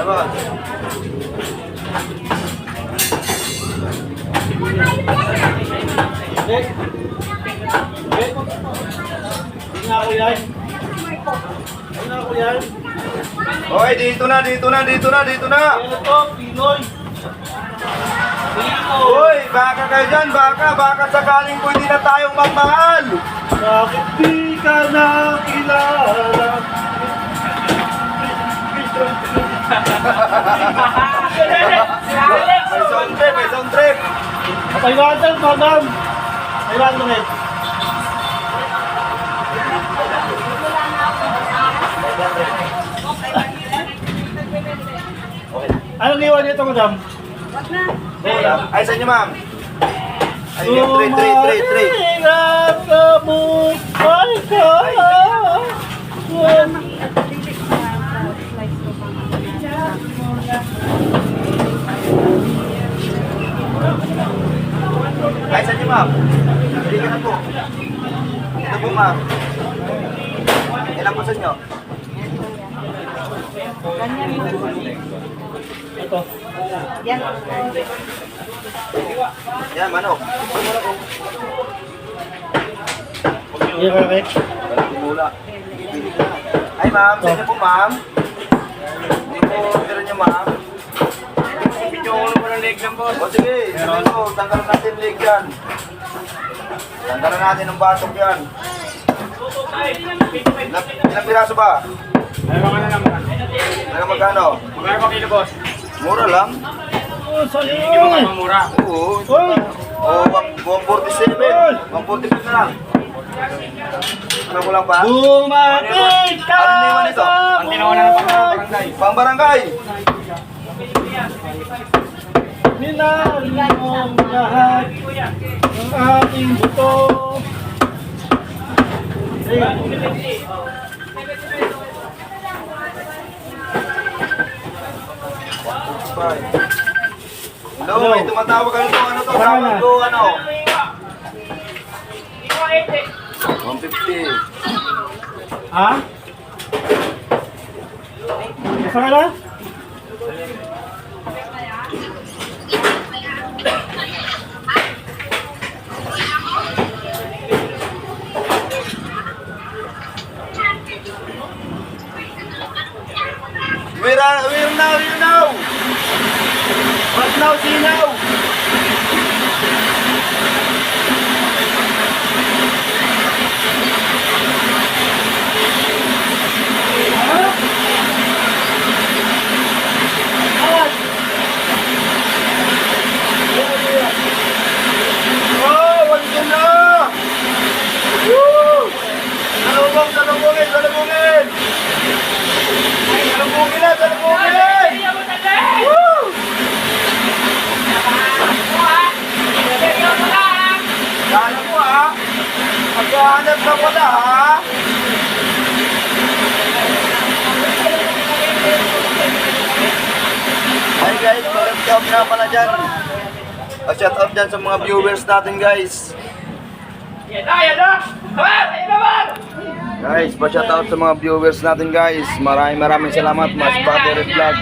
Sabon. Hindi ako yan. Hindi ako yan. Okay, dito na. Ano to? Pinoy. Uy, baka kayo dyan, baka sakaling pwede na tayong magmahal. Bakit di ka nakilala? May sound trip. Paiwasan, madam. Paiwasan mo rin. Anong iwan nito, madam? Ay, sa inyo, ma'am. Ay, yung tray. Hirap sa buhay ko. Ay, sa inyo, ma'am. Hindi ka na po. Ito po, ma'am. Ilan po sa inyo? Ito. Yan, manok. Iya ka, Rex. Mula. Ay, ma'am. Sa inyo po, ma'am. Hindi po, pero nyo, ma'am. Video ko naman ang leg ng boss. O sige, sabi ko, tanggalan natin leg yan. Tanggalan natin ang batok yan. Ilang piraso ba? Ay, mga na lang. Naga magkano? Magkano pa kilo, boss? Mura lang. Oh, sali. Hindi mo kayo mamura. Oo. Uy! Oh, 147. 145 na lang. Ano ko lang pa? Dumating ka Ano naman ito? Ang tinawanan ng barangay. Pang barangay. Minahal mong lahat ng aking buto. Hello, may tumatawag ano to? Ano to? Wala Tawag na. ko, ano? 150. Ha? Saan ka na? We're now. But now, see now. Oh, wala na. Woo! Salubungin. Salubungin na. Woo! Kala mo ha? Magkahanap ka pala ha? Hi guys, mag-shout nga pala dyan. Shout out dyan sa mga viewers natin guys. Guys, pa-shout out sa mga viewers natin guys. Maraming salamat, Mas Battery Vlog.